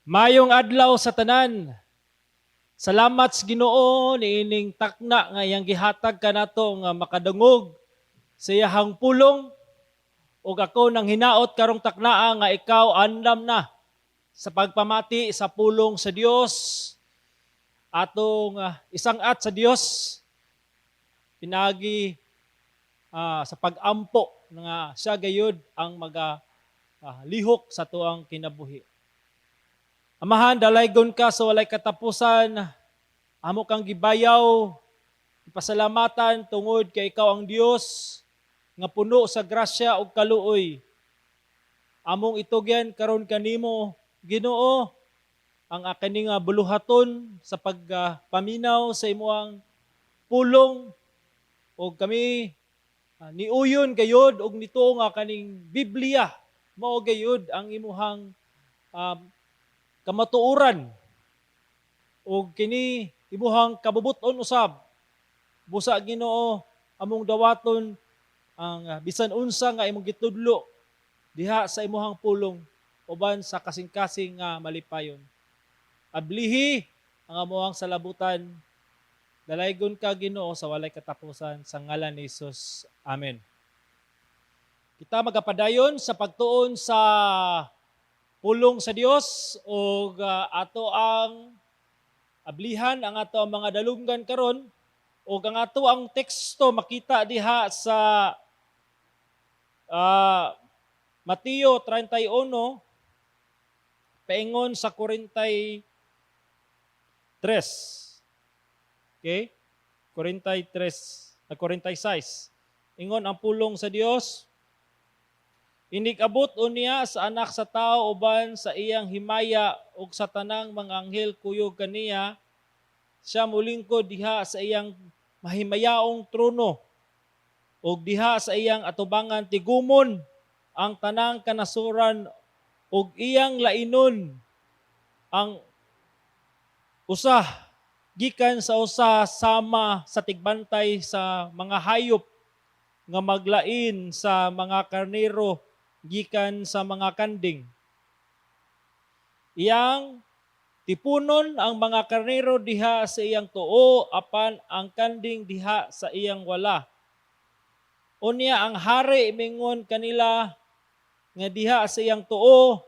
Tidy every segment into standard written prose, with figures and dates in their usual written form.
Mayong adlaw sa tanan. Salamat sa Ginoo niining takna nga iyang gihatag kanato nga makadungog sa iyahang pulong ug ako nang hinaot karong taknaa nga ikaw andam na sa pagpamati sa pulong sa Dios atong isang-at sa Dios pinagi sa pag-ampo nga siya gayud ang lihok sa tuang kinabuhi. Amahan, dalaygon ka sa walay katapusan. Amo kang gibayaw, ipasalamatan tungod kay ikaw ang Dios nga puno sa grasya ug kaluoy. Among itugyan karon kanimo, Ginoo, ang akaning buluhaton sa pagpaminaw sa imuang pulong ug kami niuyon gayud ug nituo nga kaning Biblia mao gayud ang imuhang kamatuoran o kini imuhang kabubuton usab. Busa Ginoo among dawaton ang bisan unsa nga imong gitudlo diha sa imuhang pulong uban sa kasing-kasing nga malipayon. Ablihi ang amuhang salabutan. Dalaygon ka Ginoo sa walay katapusan sa ngalan ni Hesus. Amen. Kita magapadayon sa pagtuon sa pulong sa Dios o ato ang ablihan ang ato ang mga dalunggan karon o ang ato ang teksto makita diha sa Mateo 31 paingon sa 43. Okay? 46. Ingon ang pulong sa Dios. Inikabot unya sa anak sa tao uban sa iyang himaya ug sa tanang mga anghel kuyog kaniya siya mulingkod diha sa iyang mahimayaong trono ug diha sa iyang atubangan tigumon ang tanang kanasuran ug iyang lainon ang usa gikan sa usa sama sa tigbantay sa mga hayop nga maglain sa mga karnero gikan sa mga kanding. Iyang tipunon ang mga karnero diha sa iyang tuo apan ang kanding diha sa iyang wala. Unya ang hari mingon kanila nga diha sa iyang tuo,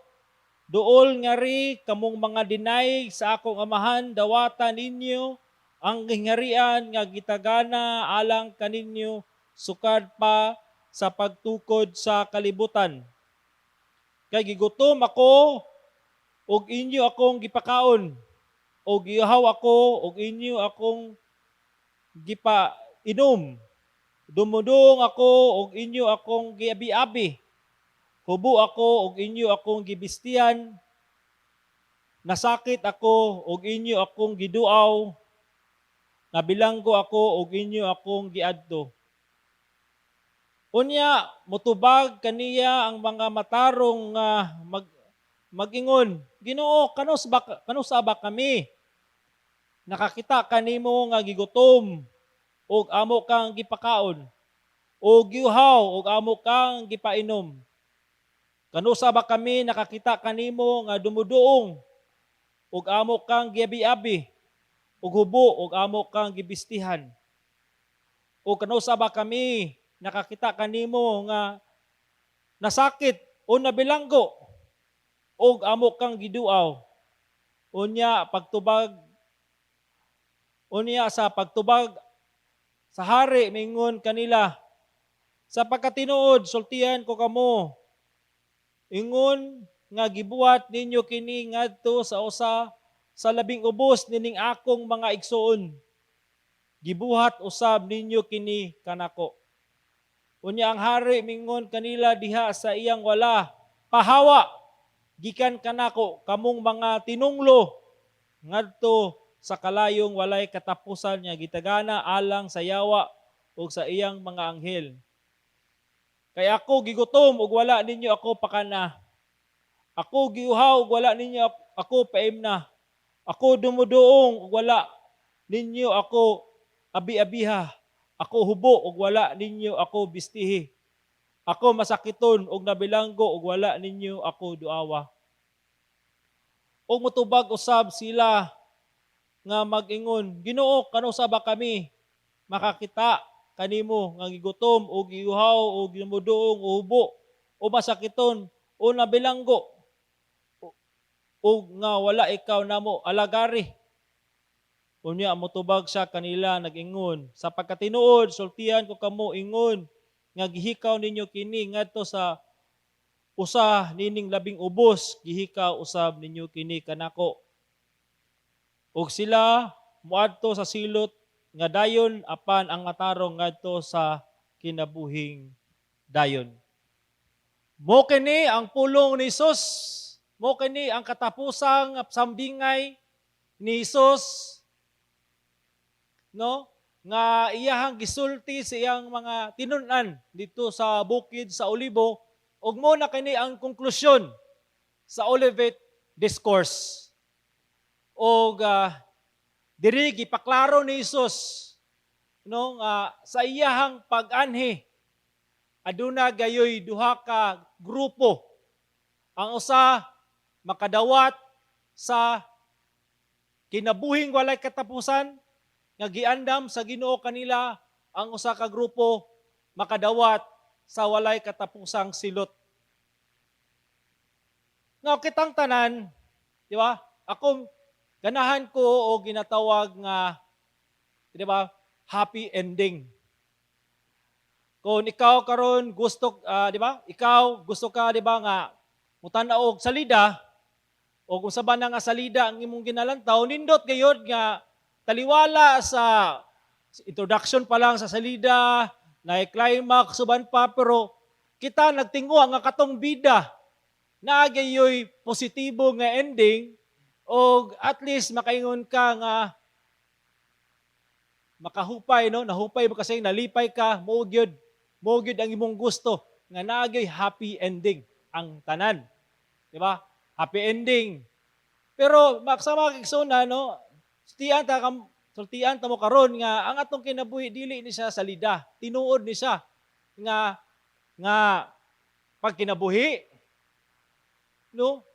duol ngari kamong mga dinay sa akong amahan dawatan ninyo ang gingharian nga gitagana alang kaninyo sukad pa sa pagtukod sa kalibutan. Kay gigutom ako ug inyo akong gipakaon ug giuhaw ako ug inyo akong gipainom. Dumudong ako ug inyo akong giabi-abi. Hubo ako ug inyo akong gibistihan. Nasakit ako ug inyo akong giduaw. Nabilanggo ako ug inyo akong giadto. Unya, mutubag kaniya ang mga matarong magingon, Ginoo, kanus ba kami? Nakakita kanimo nga gigutom, ug amo kang gipakaon, ug giuhaw, ug amo kang gipainom. Kanusa ba kami nakakita kanimo nga dumuduong, ug amo kang giabi-abi, ug hubo, ug amo kang gibistihan? O kanusa ba kami nakakita kanimo nga nasakit o nabilanggo og amo kang giduaw? Unya sa pagtubag sa hari mingon kanila, sa pagkatinuod sultihan ko kamo, ingon nga gibuhat ninyo kini ngadto sa usa sa labing ubos nining akong mga igsoon. Gibuhat usab ninyo kini kanako. Unya ang hari mingon kanila diha sa iyang wala, pahawa gikan kanako kamong mga tinunglo ngadto sa kalayong walay katapusan nga gitagana alang sa yawa ug sa iyang mga anghel. Kay ako gigutom ug wala ninyo ako pakana. Ako giuhaw ug wala ninyo ako paimna. Ako dumuduong ug wala ninyo ako abi-abiha. Ako hubo ug wala ninyo ako bistihi. Ako masakiton ug nabilanggo ug wala ninyo ako duawa. o mutubag usab sila nga mag-ingon, Ginoo, kano sa ba kami makakita kanimo nga gigutom o giuhaw o gimuduong o hubo o masakiton o nabilanggo o nga wala ikaw namo alagari. Unya motubag siya kanila nag-ingon, sa pagkatinuod sultihan ko kamo ingon nga gihikaw ninyo kini ngadto sa usa nining labing ubos, gihikaw usab ninyo kini kanako. Ug sila muadto sa silot nga dayon apan ang matarong ngadto sa kinabuhing dayon. Mo kini ang pulong ni Hesus, mo kini ang katapusang sambingay ni Hesus, no? Nga iyahang gisulti sa iyang mga tinun-an dito sa bukid sa Olibo, ug mo na kini ang konklusyon sa Olivet Discourse. Og diri gipaklaro ni Hesus no sa iyahang pag-anhi aduna gayoy duha ka grupo. Ang usa makadawat sa kinabuhing walay katapusan nga giandam sa Ginoo kanila, ang usa ka grupo makadawat sa walay katapusang silot. Nga kitang tanan, di ba? Ako ganahan ko o ginatawag nga, di ba, happy ending. Kung ikaw karon gusto, di ba? Ikaw gusto ka, di ba, nga mutanaw og salida o kung saba na nga salida ang imong ginalantaw, nindot gayud nga taliwala sa introduction pa lang sa salida, na climax suban pa, pero kita nagtinguha nga katong bida na gayoy positibo nga ending o at least makaingon ka nga makahupay, no? Nahupay mo kasi nalipay ka, mo gyud ang imong gusto nga naagay happy ending ang tanan. Di ba? Happy ending. Pero maksama kigsuna, no? Sultian ta mo karon nga ang atong kinabuhi dili ni siya salida. Tinuod ni siya nga pag kinabuhi, no?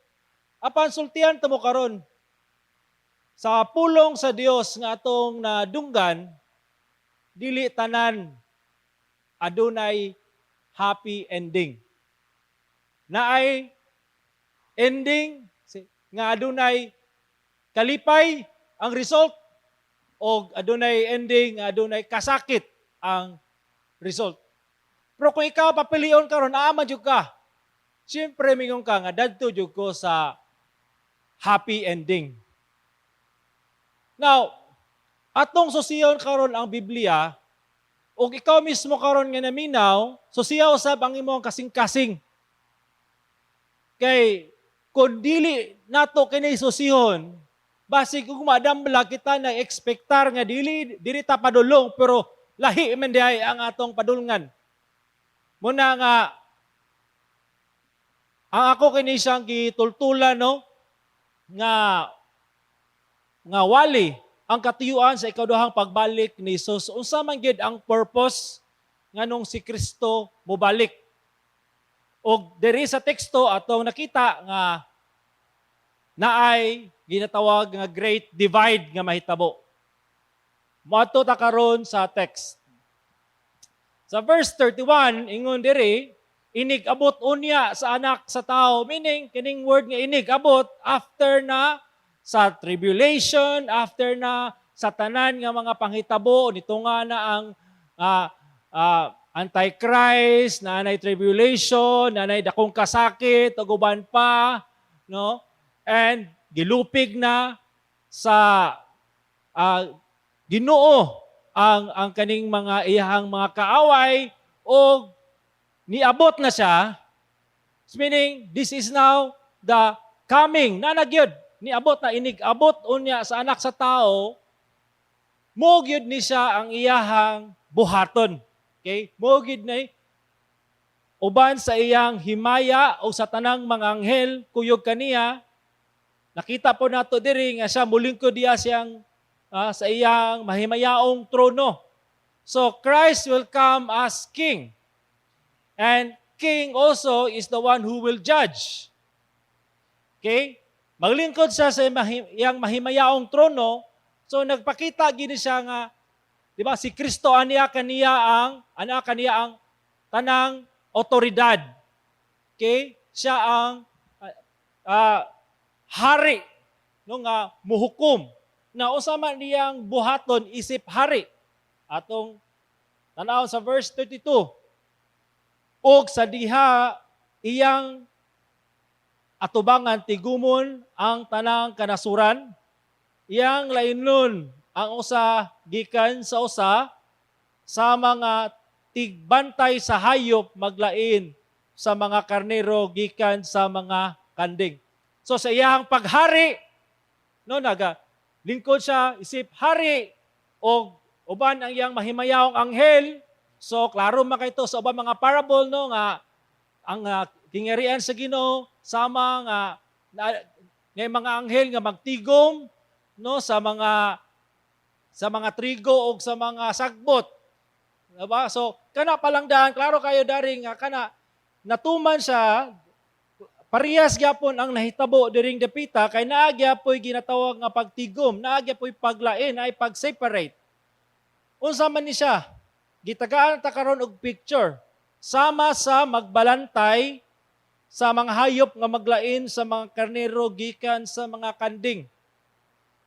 Apan sultian ta mo karon sa pulong sa Dios nga atong nadunggan, dili tanan adunay happy ending. Naay ending nga adunay kalipay ang result o adunay ending nga adunay kasakit ang result. Pero kung ikaw papilion karon ama jud ka, siyempre mingon ka nga dadto jud ko sa happy ending. Now, atong susiyon karon ang Biblia, o ikaw mismo karon nga naminaw, susiyaw usab ang imong kasing-kasing. Kay kung dili nato kini susihon, basig kung madambla kita na expectar nga dili ta padulong, pero lahi man diay ang atong padulngan. Muna nga ang ako kini siyang gitultulan, no, nga wali ang katiyuan sa ikaduhang pagbalik ni Jesus. Unsa man gyud ang purpose nganong si Kristo mobalik. Og diri sa teksto atong nakita nga naay ginatawag nga great divide nga mahitabo. Moadto ta karon sa text. Sa verse 31 ingon diri, inig-abot unya sa anak sa tao, meaning kining word nga inig-abot after na sa tribulation, after na sa tanan nga mga panghitabo, nito nga na ang Antichrist, nanay tribulation, nanay dakong kasakit, uban pa, no? And gilupig na sa Ginoo ang kaning mga iyahang mga kaaway o niabot na siya, meaning this is now the coming na nagyod niabot na inig-abot unya sa anak sa tao, mo gyud ni siya ang iyahang buhaton. Okay? Mo gyud na uban sa iyang himaya o sa tanang mga anghel kuyog kaniya. Nakita po nato diri nga siya mulingkod diya siyang sa iyang mahimayaong trono. So Christ will come as king. And king also is the one who will judge. Okay? maglingkod siya sa iyang mahimayaong trono. So nagpakita gini siya nga, di ba, si Kristo ana kaniya ang tanang otoridad. Okay? Siya ang hari no nga muhukom. Na usama niyang buhaton isip hari. Atong tanaw sa verse 32. Og sa diha iyang atubangan tigumon ang tanang kanasuran, iyang lainon ang usa gikan sa usa sa mga tigbantay sa hayop maglain sa mga karnero gikan sa mga kanding. So sa iyang paghari no lingkod siya isip hari o uban ang iyang mahimayawong anghel. So klaro man kayto sa ubang mga parable no nga ang kingharian sa Ginoo sama nga mga anghel nga magtigom no sa mga trigo o sa mga sagbot. Diba? So kana palangdaan klaro kayo dari nga kana natuman siya parehas gyapon ang nahitabo diring dapita kay naa gyapon ginatawag nga pagtigom, naa gyapon paglain ay pag-separate. Unsa man ni siya? Gitagaan ta karon og picture. Sama sa magbalantay sa mga hayop nga maglain sa mga karnero gikan sa mga kanding.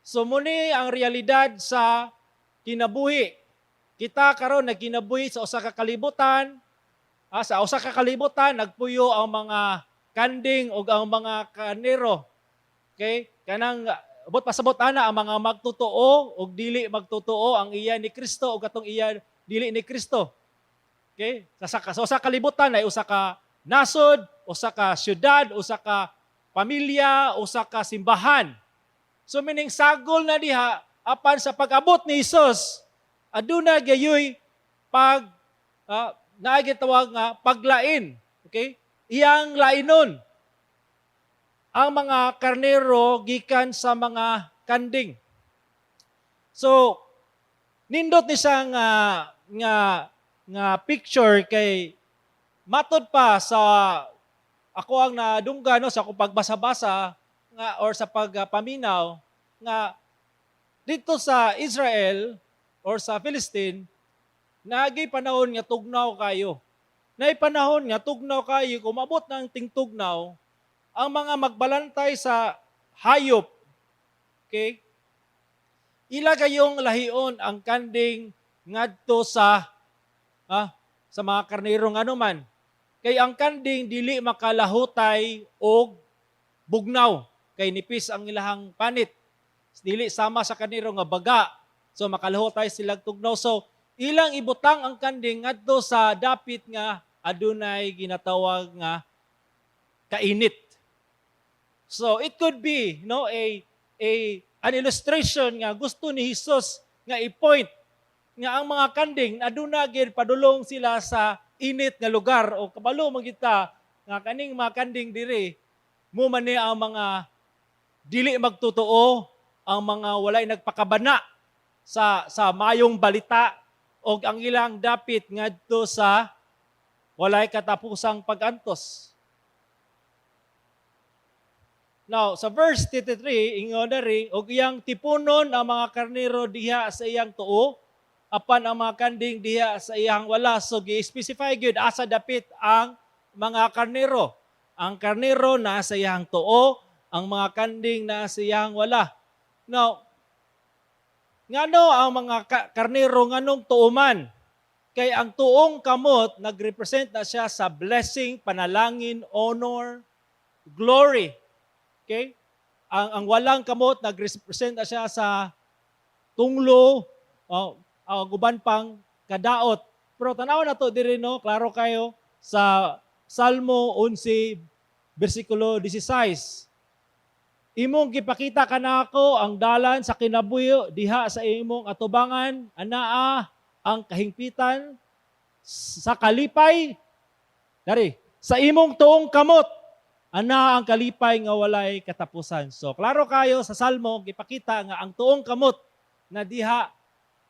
So muni ang realidad sa kinabuhi. Kita karon nagkinabuhi sa usa ka kalibutan. Sa usa ka kalibutan nagpuyo ang mga kanding o ang mga karnero. Okay? Kanang abot pasabot ana ang mga magtotoo o dili magtotoo ang iya ni Kristo o katong iya dili ni Kristo. Okay? Sa usa ka kalibutan ay usa ka nasod, usa ka syudad, usa ka pamilya, usa ka simbahan. So meaning sagol na diha apan sa pag-abot ni Hesus aduna gayoy naagitawag nga paglain. Okay? Iyang lainon ang mga karnero gikan sa mga kanding. So nindot ni siya nga picture kay matod pa sa ako ang nadungga no sa akong pagbasa-basa nga or sa pagpaminaw nga dito sa Israel or sa Philistine nagay panahon nga tugnaw kayo. Nay panahon nga tugnaw kayo, kumabot ng tingtugnaw, ang mga magbalantay sa hayop, okay? Ila kayong lahion ang kanding ngadto sa mga karnero nga naman. Kay ang kanding dili makalahutay og bugnaw, kay nipis ang ilahang panit. Dili sama sa karnero nga baga, so makalahutay silang tugnaw. So ilang ibutang ang kanding ngadto sa dapit nga adunay ginatawag nga kainit. So it could be an illustration nga gusto ni Jesus nga i-point nga ang mga kanding aduna gid padulong sila sa init nga lugar o kabalo magita nga kaning mga kanding diri mo man ni ang mga dili magtotoo, ang mga walay nagpakabana sa mayong balita o ang ilang dapit ngadto sa walay katapusang pag-antos. Now, sa verse 33, ingon dari, og iyang tipunon ang mga karnero diha sa iyang tuo, apan ang mga kanding diha sa iyang wala. So, gi-specify gyud asa dapit ang mga karnero. Ang karnero na sa iyang tuo, ang mga kanding na sa iyang wala. Now, ngano ang mga karnero nganong tuoman? Kay ang tuong kamot, nag-represent na siya sa blessing, panalangin, honor, glory. Okay? Ang walang kamot, nag-represent na siya sa tunglo, guban pang kadaot. Pero tanaw na to diri no, klaro kayo sa Salmo 11, versikulo 16. Imong gipakita kanako ang dalan sa kinabuhi diha sa imong atubangan, anaa ang kahingpitan sa kalipay, dari, sa imong tuong kamot, ana ang kalipay nga walay katapusan. So, klaro kayo sa Salmo, gipakita nga ang tuong kamot na diha,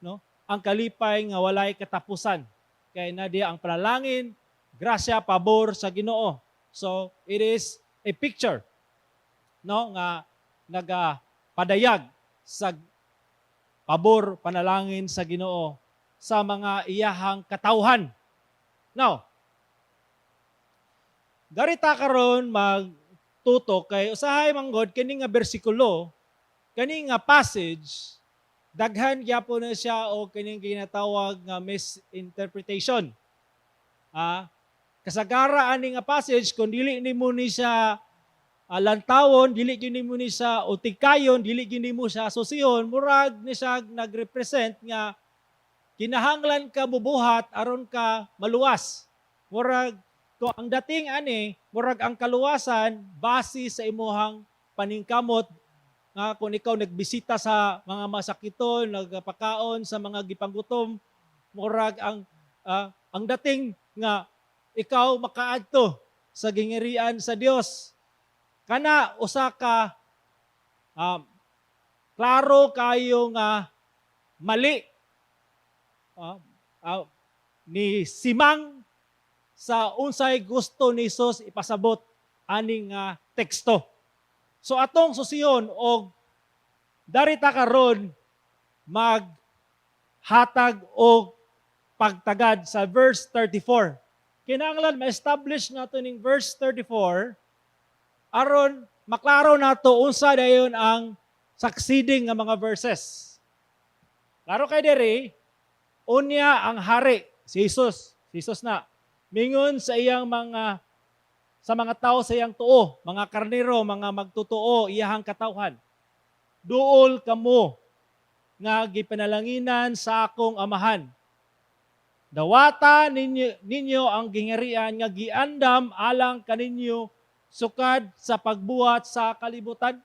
no, ang kalipay nga walay katapusan. Kaya na diha ang panalangin, grasya, pabor sa Ginoo. So, it is a picture, no, nga nagapadayag sa pabor panalangin sa Ginoo sa mga iyahang katawhan. Now, darita karon magtutok kay usahay manggod kini nga bersikulo, kani nga passage, daghan gyapon na siya o kining ginatawag nga misinterpretation. Kasagara ani nga passage kung dili nimo ni siya lantawon, dili gyud nimo ni siya utikayon, dili gyud nimo siya susihon, murag ni siya nagrepresent nga kinahanglan ka bubuhat aron ka maluwas. Murag kung ang dating ani, murag ang kaluwasan base sa imuhang paningkamot nga kung ikaw nagbisita sa mga masakiton, nagpakaon sa mga gipanggutom, murag ang dating nga ikaw makaadto sa gingirian sa Dios. Kana usa ka klaro kayo nga mali ni simang sa unsay gusto ni Jesus ipasabot aning teksto. So atong susiyon og darita karon maghatag og pagtagad sa verse 34. Kinahanglan ma-establish nato ning verse 34 aron maklaro nato unsa dayon ang succeeding nga mga verses. Klaro kay diri, unya ang hari si Jesus. Si Jesus na mingon sa iyang mga tao sa iyang tuo, mga karnero, mga magtutuo, iyahang katawhan. Duol kamo nga gipanalanginan sa akong amahan. Dawata ninyo ang gingerian nga giandam alang kaninyo sukad sa pagbuhat sa kalibutan.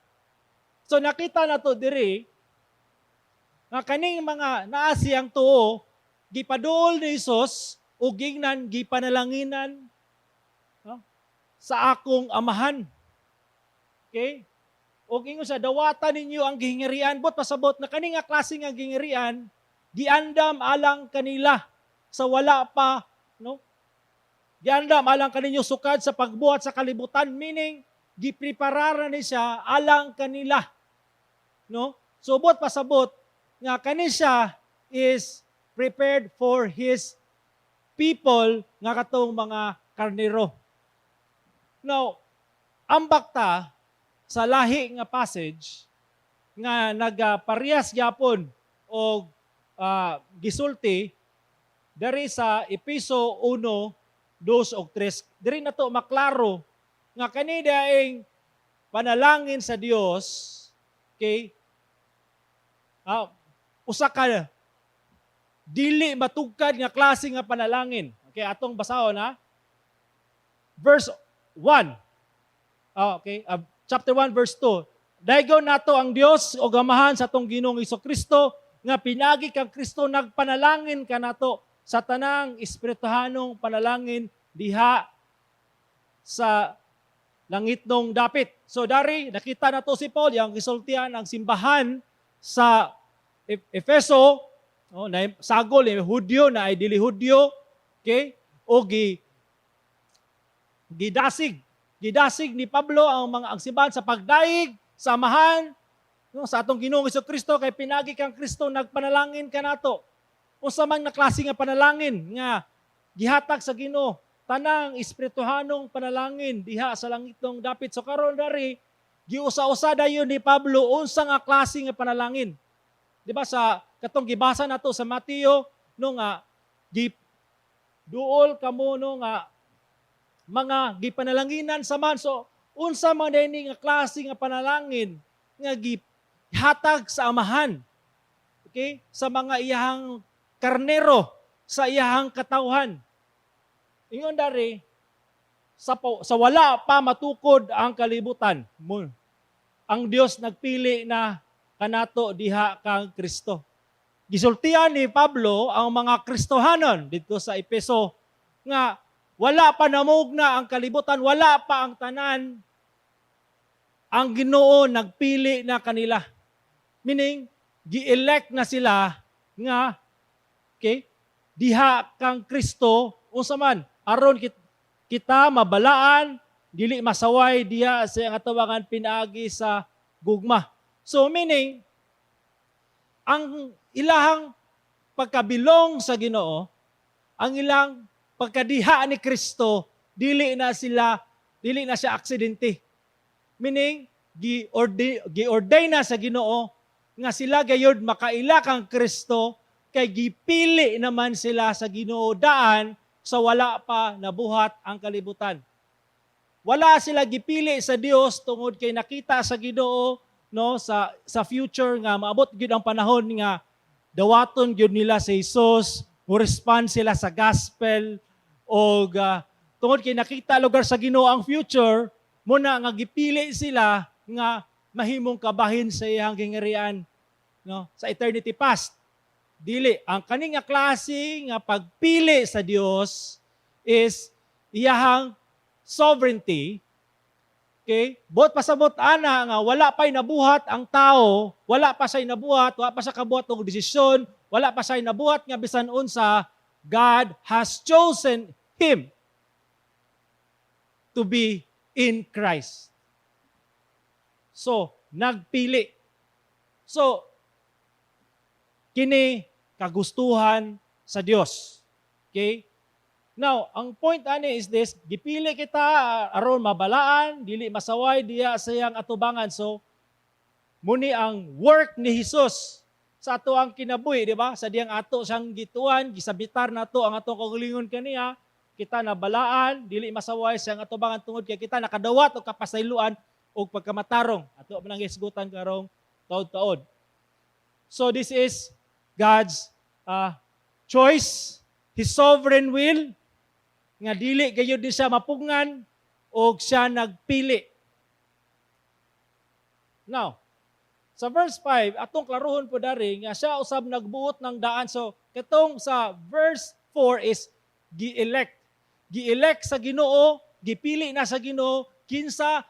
So nakita na to diri nga kaning mga naa siyang tuo gipaduol ni Jesus ug gingnan gipanalanginan sa akong amahan. Okay? O ingon sa dawata ninyo ang gingerian, bot pasabot na kani nga klase nga gingerian giandam alang kanila sa wala pa, no? Giandam alang kaninyo sukad sa pagbuhat sa kalibutan, meaning giprepara ni siya alang kanila. No? So bot pasabot nga kani siya is prepared for his people nga katong mga karnero. Now, ambak ta sa lahi nga passage nga nagaparehas gyapon og gisulti dari sa Epeso 1, 2 ug 3. Diri nato maklaro nga kani daing panalangin sa Dios, okay? Usa ka dili matugkad nga klase nga panalangin. Okay, atong basahon ha. Verse 1. Okay, chapter 1 verse 2. Daygon nato ang Dios o gamahan sa atong Ginoong Hesukristo nga pinagi kang Kristo nagpanalangin kanato sa tanang espirituhanong panalangin diha sa langitnong dapit. So dari nakita nato si Paul yang gisultihan ang simbahan sa Efeso, na sagol ni Hudyo na ay dili Hudyo, okay? O gidasig ni Pablo ang simbahan sa pagdaig, samahan, no, sa atong Ginoong Hesukristo kay pinagi kang Kristo nagpanalangin kanato. Unsa man nga klase nga panalangin nga gihatag sa Ginoo, tanang espirituhanong panalangin diha sa langitong dapit. So karon dari giusa-usa dayon ni Pablo unsa nga klase nga panalangin. Di ba sa katong gibasa nato sa Mateo no nga duol kamo no nga mga gipanalanginan sa man. So unsa man dini nga klase nga panalangin nga gihatag sa amahan. Okay? Sa mga iyahang karnero, sa iyahang katawhan. Ingon dari sa wala pa matukod ang kalibutan, ang Dios nagpili na kanato diha kang Kristo. Gisultihan ni Pablo ang mga Kristohanon dito sa Epeso nga wala pa namugna ang kalibutan, wala pa ang tanan, ang Ginoo nagpili na kanila. Meaning, gi-elect na sila nga, okay, diha kang Kristo, unsa man, aron kita mabalaan, dili masaway diha sa ang atawangan pinaagi sa gugma. So meaning, ang ilahang pagkabilong sa Ginoo, ang ilang pagkadiha ni Kristo, dili na siya aksidente. Meaning, gi-ordain na sa Ginoo nga sila gayud makaila kang Kristo kay gipili naman sila sa Ginoo daan sa wala pa nabuhat ang kalibutan. Wala sila gipili sa Dios tungod kay nakita sa Ginoo no sa future nga maabot gyud ang panahon nga dawaton gyud nila si Jesus, mo respond sila sa gospel o tungod kay nakita lugar sa Ginoo ang future, muna nga gipili sila nga mahimong kabahin sa iyang gingerian no sa eternity past. Dili ang kani nga klase nga pagpili sa Dios is iyahang sovereignty. Okay? Bot pasabot ana nga wala pa'y nabuhat ang tao, wala pa siya nabuhat, wala pa siya kabuhat og desisyon, wala pa siya nabuhat nga bisan unsa, God has chosen him to be in Christ. So, nagpili. So, kini kagustuhan sa Dios. Okay? Now, ang point ani is this, gipili kita aron mabalaan, dili masaway diya sa iyang atubangan. So, muni ang work ni Jesus sa ato ang kinabuhi, di ba? Sa diyang ato siyang gituan, gisabitar nato ang atong kaugalingon kaniya, kita nabalaan, dili masaway sa iyang atubangan tungod kay kita nakadawat o kapasayloan o pagkamatarong. Ato man ang hisgutan karong taod-taod. So, this is God's choice, His sovereign will, nga dili gayud di siya mapungan o siya nagpili. Now, sa verse 5, atong klaruhon po dari nga siya usab nagbuot ng daan. So, katong sa verse 4 is gi-elect. Gi-elect sa Ginoo, gipili na sa Ginoo kinsa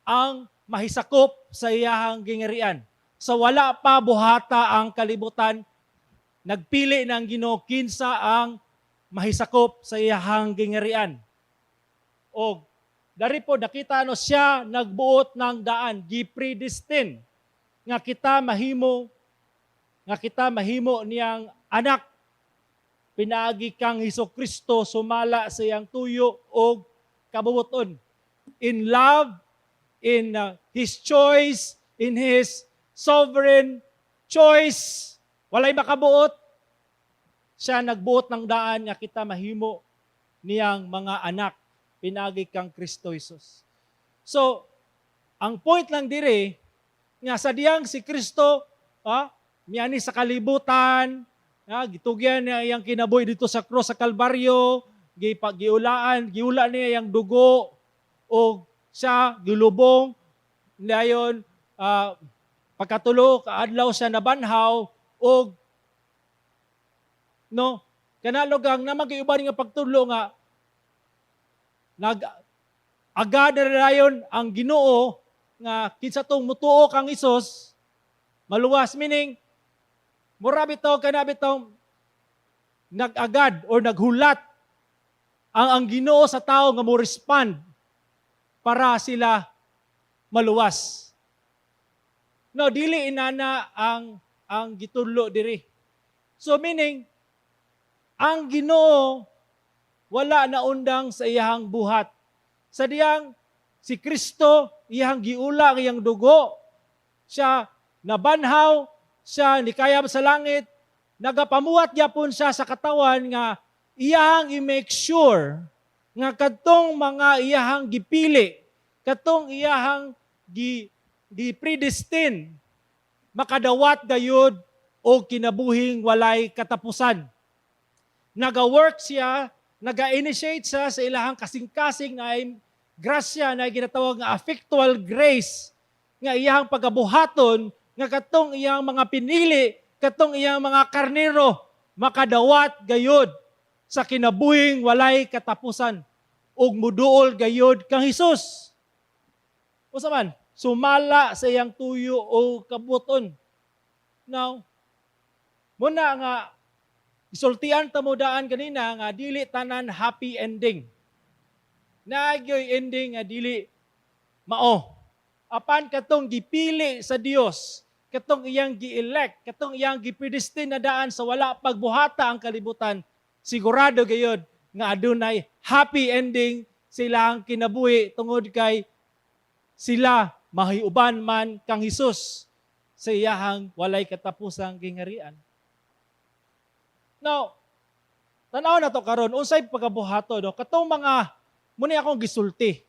ang mahisakop sa iyahang gingerian. So wala pa buhata ang kalibutan, nagpili ng Ginoo kinsa ang mahisakop sa iyahang gingerian. O dari po nakita no siya nagbuot ng daan, gi-predestine nga kita mahimo niyang anak. Pinaagi kang Hesukristo sumala sa iyang tuyo o kabubuton. In love, in His choice, in His sovereign choice, walay makabuot. Siya nagbuot ng daan nga kita mahimo niyang mga anak. Pinagi kang Kristo Jesus. So, ang point lang dire, nga sa diyang si Kristo, miyani sa kalibutan, gitugyan niya iyang kinabuhi dito sa cross sa Kalbaryo, giula niya iyang dugo, o siya gilubong, dayon pagkatulo, kaadlaw siya nabanhaw, o no, kanalogang na mag-iuban nga pagtulo nga nag-agad na rayon ang Ginoo nga kinsa tong mutuo kang Isus maluwas, meaning mura bitaw nag-agad or naghulat ang Ginoo sa tao nga mo respond para sila maluwas. No, dili inana ang gitudlo diri. So meaning ang Ginoo wala na undang sa iyahang buhat. Sa diyang si Kristo, iyahang giula, iyang dugo, siya nabanhaw, siya nikayab sa langit, nagapamuhat gyapon siya sa katawan nga iyahang i-make sure nga kadtong mga iyahang gipili, kadtong iyahang di-predestine, makadawat gayud o kinabuhing walay katapusan. Naga-work siya, naga-initiate siya sa ilahang kasing-kasing na grasya na ginatawag nga affectual grace, nga iyang pagabuhaton, nga katong iyang mga pinili, katong iyang mga karnero, makadawat gayod sa kinabuhing walay katapusan, ug muduol gayod kang Hesus. Usa man, sumala sa iyang tuyo o kabuton. Now, muna nga, isultian ta mo daan kanina nga dili tanan happy ending. Nagyoy ending nga dili mao. apan katong gipili sa Dios, katong iyang gi-elect, katong iyang gipredestine na daan sa wala pagbuhata ang kalibutan, sigurado gayud nga adunay happy ending silang kinabuhi tungod kay sila mahiuban man kang Hesus sa iyahang walay katapusang gingharian. Now, tanaw na to karon unsay pagabuhato no? Katong mga muni akong gisulti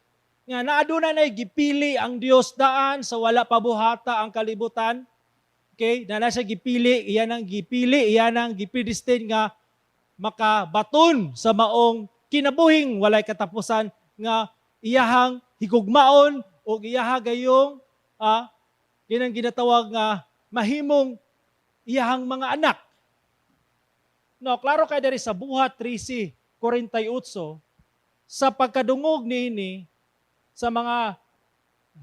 nga naaduna na gipili ang Dios daan sa wala pabuhata ang kalibutan. Okay, na siya gipili, iyan ang gipili, iyan ang gipredestine nga makabaton sa maong kinabuhing walay katapusan nga iyahang higugmaon o iyaha gayong kinang ginatawag nga mahimong iyahang mga anak. No, klaro kay diri sa buhat 13:48 sa pagkadungog niini sa mga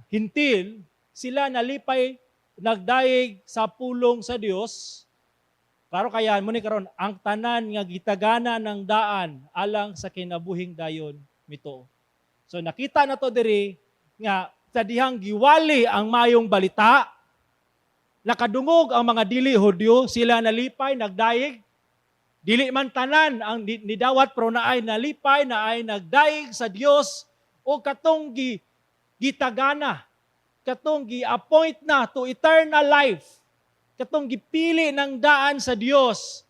hintil, sila nalipay nagdaig sa pulong sa Dios. Klaro kaya mo ni karon ang tanan nga gitagana ng daan alang sa kinabuhing dayon mito. So nakita na to diri nga sa dihang giwali ang mayong balita, nakadungog ang mga dili Hudyo, sila nalipay nagdaig. Dili man tanan ang nidawat pero naay nalipay, naay nagdaig sa Dios o katong gitagana, katong gi-appoint na to eternal life, katong gipili ng daan sa Dios.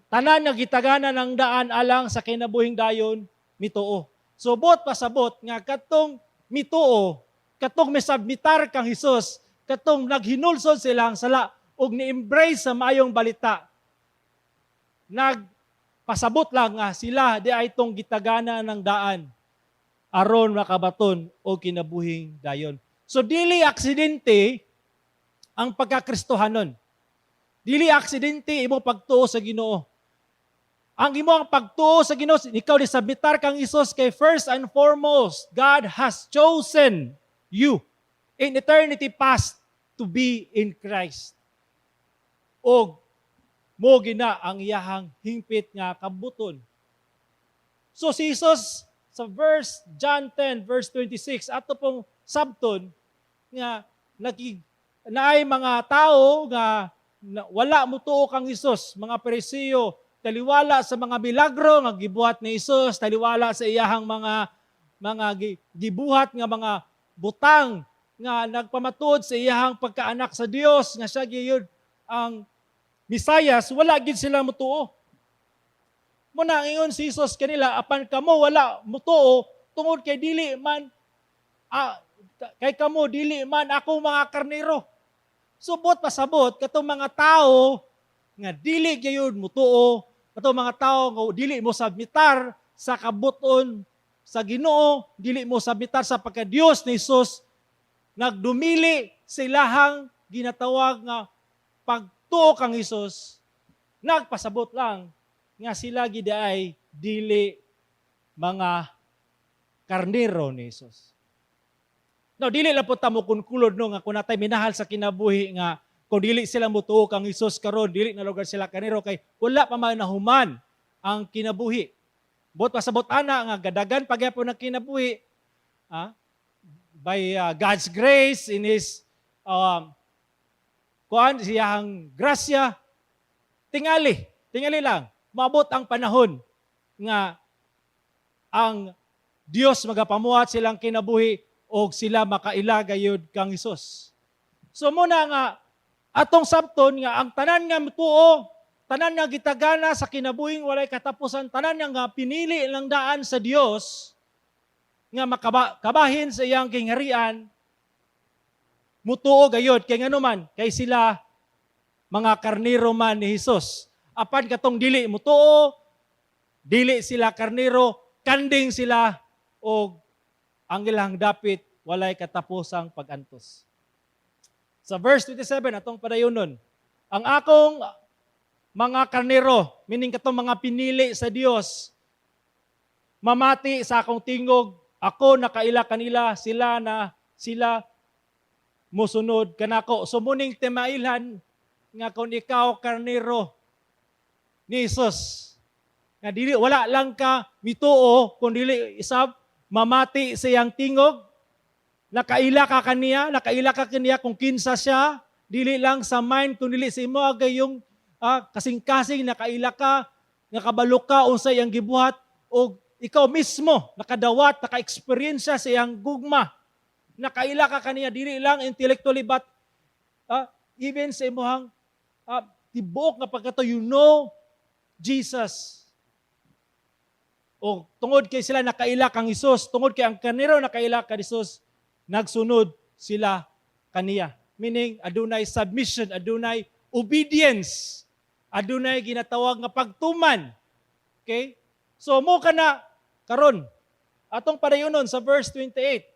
Tanan nga gitagana ng daan alang sa kinabuhing dayon mituo. So bot pasabot nga katong mituo, katong misabmitar kang Hesus, katong naghinulsod silang sala og ni-embrace sa maayong balita. Pasabot lang nga sila di ay itong gitagana ng daan aron makabaton o kinabuhing dayon. So dili aksidente ang pagkakristohanon. Dili aksidente imo pagtuo sa Ginoo. Ang imo ang pagtuo sa Ginoo, ikaw di submitar kang Hesus kay first and foremost, God has chosen you in eternity past to be in Christ. O mo gina ang iyahang hingpit nga kabuton. So si Jesus sa John 10 verse 26 ato pong sabton nga naay mga tao nga wala mutuo kang Hesus, mga Pariseo, taliwala sa mga milagro nga gibuhat ni Hesus, taliwala sa iyahang mga gibuhat nga mga butang nga nagpamatuod sa iyahang pagkaanak sa Dios nga siya gyud ang Misayas, wala gid sila mutuo. Muna ingon si Jesus kanila, apan kamo wala mutuo tungod kay dili man kay kamo dili man ako mga karnero. Subot pasabot katong mga tao nga dili gyud mutuo, katong mga tao nga dili mo submitar sa kabuton sa Ginoo, dili mo submitar sa pagka-Dios ni Jesus, nagdumili sa ilahang ginatawag nga pagtuo kang Hesus, nagpasabot lang nga sila gid ay dili mga karnero ni Hesus. No, dili lang po tamo kunkulod no nga kun natay minahal sa kinabuhi nga kung dili sila mutuo kang Hesus karon, dili na lugar sila karnero kay wala pa man nahuman ang kinabuhi. Bot pasabot ana nga gadagan pagyapon ang kinabuhi by God's grace in His siyang grasya, tingali lang, maabot ang panahon nga ang Dios magapamuhat silang kinabuhi o sila makailagayod kang Hesus. So muna nga, atong sabton nga, ang tanan nga mutuo, tanan nga gitagana sa kinabuhing walay katapusan, tanan nga pinili lang daan sa Dios, nga makabahin sa iyang kingharian, mutuo gayod kay nganuman kay sila mga karnero man ni Hesus. Apan katong dili mutuo, dili sila karnero, kanding sila og ang ilang dapit walay katapusang pagantos. Sa verse 27 atong padayonon, ang akong mga karnero, meaning katong mga pinili sa Dios, mamati sa akong tingog, ako nakaila kanila, sila musunod kanako. So muning timailhan nga kung ikaw karnero ni Jesus, nga dili wala lang ka mituo kung dili isab mamati sa iyang tingog, nakaila ka kaniya kung kinsa siya, dili lang sa mind, kung dili sa imo agay yung kasing-kasing nakaila ka, nakabalo ka unsa iyang gibuhat, o ikaw mismo nakadawat, naka-experience sa iyang gugma, nakaila ka kaniya, dili lang intellectually, but even sa imuhang tibok nga pagkato, you know Jesus. O tungod kay sila nakaila kang Hesus, tungod kay ang kaniro nakaila ka Hesus, nagsunod sila kaniya. Meaning, adunay submission, adunay obedience, adunay ginatawag nga pagtuman. Okay? So, mo ka na, karon, atong padayonon sa verse 28.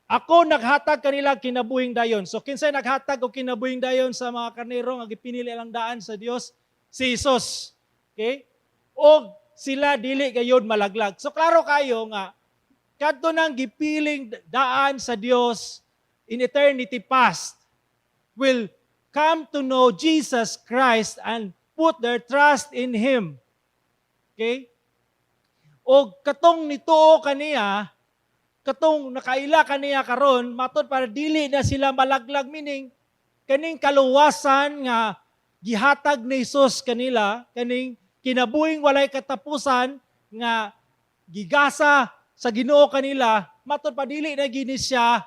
Ako naghatag kanila kinabuhing dayon. So, kinsay naghatag o kinabuhing dayon sa mga karnero nga gipinili lang daan sa Dios? Si Hesus. Okay? O sila dili gayud malaglag. So, klaro kayo nga, kadto nang gipiling daan sa Dios in eternity past will come to know Jesus Christ and put their trust in Him. Okay? O katong nituo kaniya, katong nakaila kaniya karon, matod para dili na sila malaglag, meaning kaning kaluwasan nga gihatag ni Jesus kanila, kaning kinabuhing walay katapusan nga gigasa sa Ginoo kanila, matod pa dili na gini siya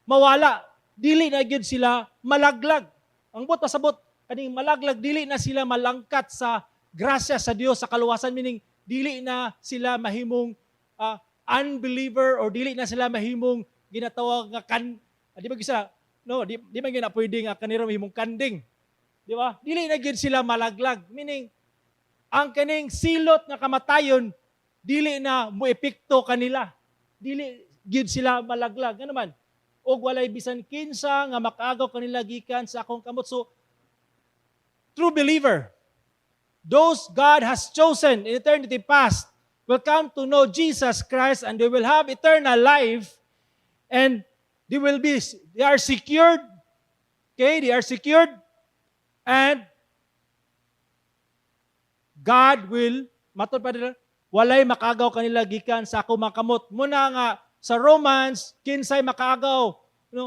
mawala, dili na gyud sila malaglag. Ang but pasabot kaning malaglag, dili na sila malangkat sa grasya sa Dios, sa kaluwasan, meaning dili na sila mahimong unbeliever, or dili na sila mahimong ginatawag nga di ba gisa, no, di man gyud na pwede nga kaniro mahimong kanding. Di ba? Dili na gyud sila malaglag, meaning ang kaning silot nga kamatayon dili na moepekto kanila. Dili gyud sila malaglag. Nga naman, og walay bisan kinsa nga makaagaw kanila gikan sa akong kamot. So, true believer, those God has chosen in eternity past will come to know Jesus Christ, and they will have eternal life, and they are secured. Okay, they are secured, and God will, matod pa nila, walay makaagaw kanila gikan sa ako mga kamot. Muna nga, sa Romans, kinsay makaagaw,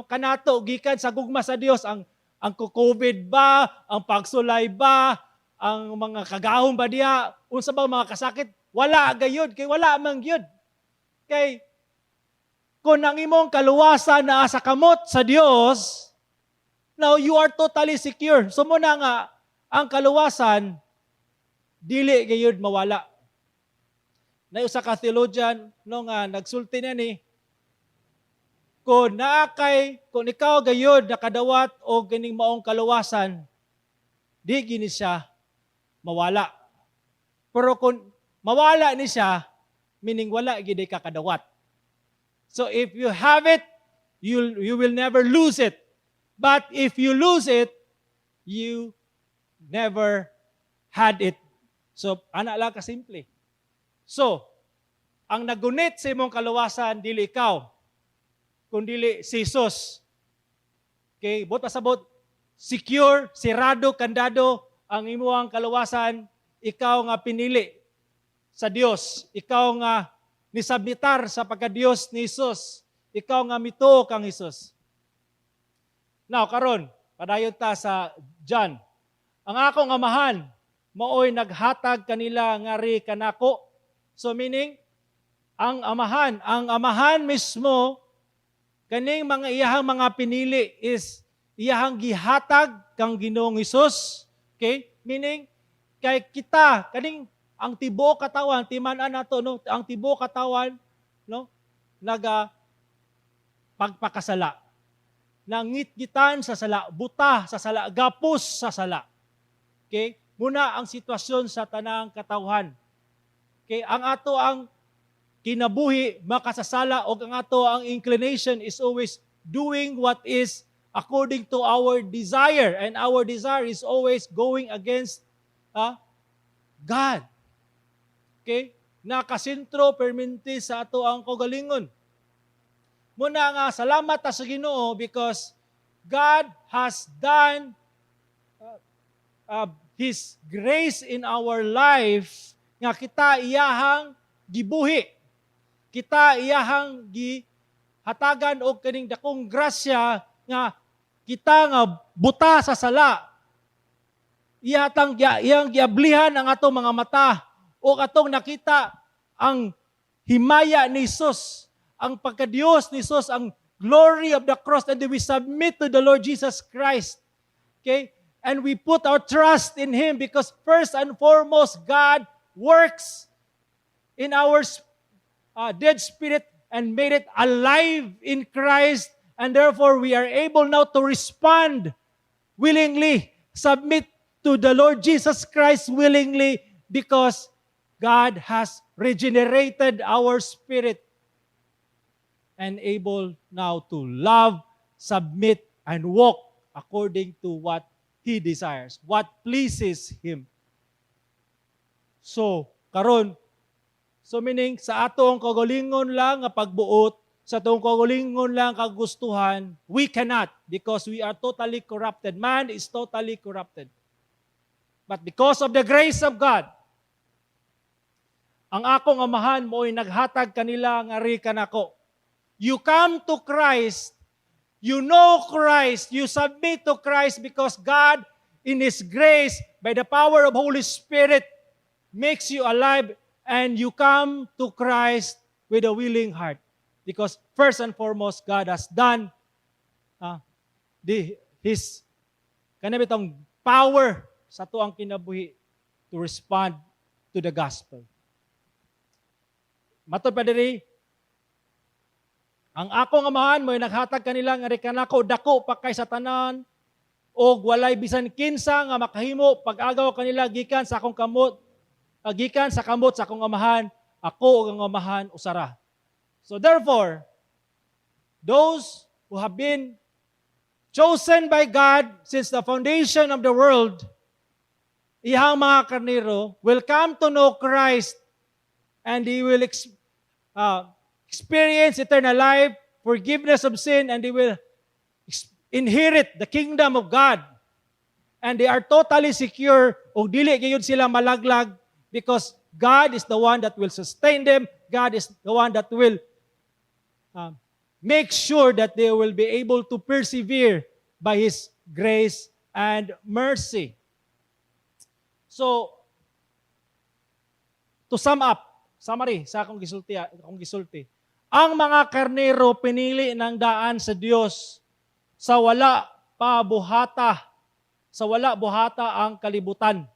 kanato, gikan sa gugma sa Dios, ang COVID ba, ang pagsulay ba, ang mga kagahom ba diya, unsa ba mga kasakit, wala gayud, kay wala mang gyud. Kay, kung ang imong kaluwasan na sa kamot sa Dios, now you are totally secure. So muna nga, ang kaluwasan, dili gayud mawala. Na usa ka theologian nga nagsulti na ni, kung ikaw gayud nakadawat o ganing maong kaluwasan, di gini siya mawala. Pero kung mawala ni siya, meaning wala gid ka kadawat. So if you have it, you will never lose it. But if you lose it, you never had it. So, ana lang kasimple. So, ang nagunit sa imong kaluwasan, dili ikaw, kundi si Jesus. Okay, bot pasabot, secure, sirado, kandado, ang imong kaluwasan, ikaw nga pinili sa Dios. Ikaw nga nisabitar sa pagka-Dios ni Jesus. Ikaw nga mituo kang Jesus. Now, karon, padayon ta sa John. Ang akong amahan, maoy naghatag kanila nga ri kanako. So meaning, ang amahan mismo, kaning mga iyahang mga pinili is iyahang gihatag kang Ginoong Hesus. Okay? Meaning, kay kita, kaning ang tibo katawan, timan-an nato, no? Ang tibo katawan, no? Pagpakasala. Nangitgitan sa sala, buta sa sala, gapos sa sala. Okay? Muna ang sitwasyon sa tanang katawhan. Okay? Ang ato ang kinabuhi, makasasala, o ang ato ang inclination is always doing what is according to our desire. And our desire is always going against God. Okay? Nakasentro permanente sa ato ang kaugalingon. Muna nga, salamat ta sa Ginoo because God has done His grace in our life nga kita iyahang gibuhi. kita iyahang gihatagan og kaning dakong grasya nga kita nga buta sa sala. Iyang giablihan ang atong mga mata o atong nakita ang himaya ni Jesus, ang pagkadiyos ni Jesus, ang glory of the cross, and we submit to the Lord Jesus Christ. Okay? And we put our trust in Him because first and foremost, God works in our dead spirit and made it alive in Christ, and therefore we are able now to respond willingly, submit to the Lord Jesus Christ willingly because God has regenerated our spirit and able now to love, submit, and walk according to what He desires, what pleases Him. So, karon, meaning sa atong kagalingon lang nga pagbuot, sa atong kagalingon lang kagustuhan, we cannot because we are totally corrupted. Man is totally corrupted. But because of the grace of God, ang akong amahan mo'y naghatag kanila nga ri kanako. You come to Christ, you know Christ, you submit to Christ because God, in His grace, by the power of Holy Spirit, makes you alive and you come to Christ with a willing heart. Because first and foremost, God has done His kanabitang power sa tuang kinabuhi to respond to the gospel. Matod pa diri, ang akong amahan mo'y naghatag kanila nga kanako dako pa kay sa tanan og walay bisan kinsa nga makahimo pag-agaw kanila gikan sa akong kamot, gikan sa kamot sa akong amahan, ako ug ang amahan usara. So therefore, those who have been chosen by God since the foundation of the world, iyang mga karnero will come to know Christ and they will experience eternal life, forgiveness of sin, and they will inherit the kingdom of God. And they are totally secure o dili gayud sila malaglag because God is the one that will sustain them. God is the one that will make sure that they will be able to persevere by His grace and mercy. So, to sum up, summary sa akong gisulti. Ang mga karnero pinili ng daan sa Dios sa wala buhata ang kalibutan.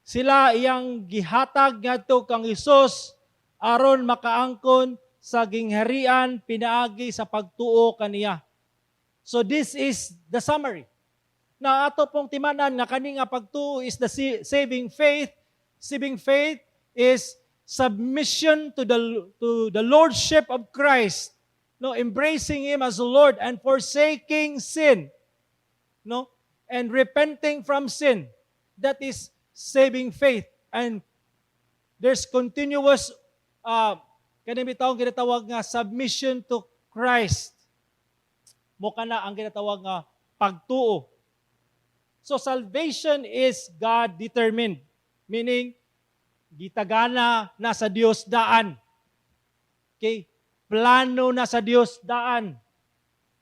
Sila iyang gihatag ngadto kang Hesus aron makaangkon sa gingharian pinaagi sa pagtuo kaniya. So this is the summary. Na ato pong timanan nga kani nga pagtuo is the saving faith. Saving faith is submission to the lordship of Christ, no, embracing Him as the Lord and forsaking sin, no, and repenting from sin. That is saving faith. And there's continuous kanimi taong ginatawag nga submission to Christ. Mo kana ang ginatawag nga pagtuo. So salvation is God determined, meaning gitagana na sa Dios daan. Okay? Plano na sa Dios daan.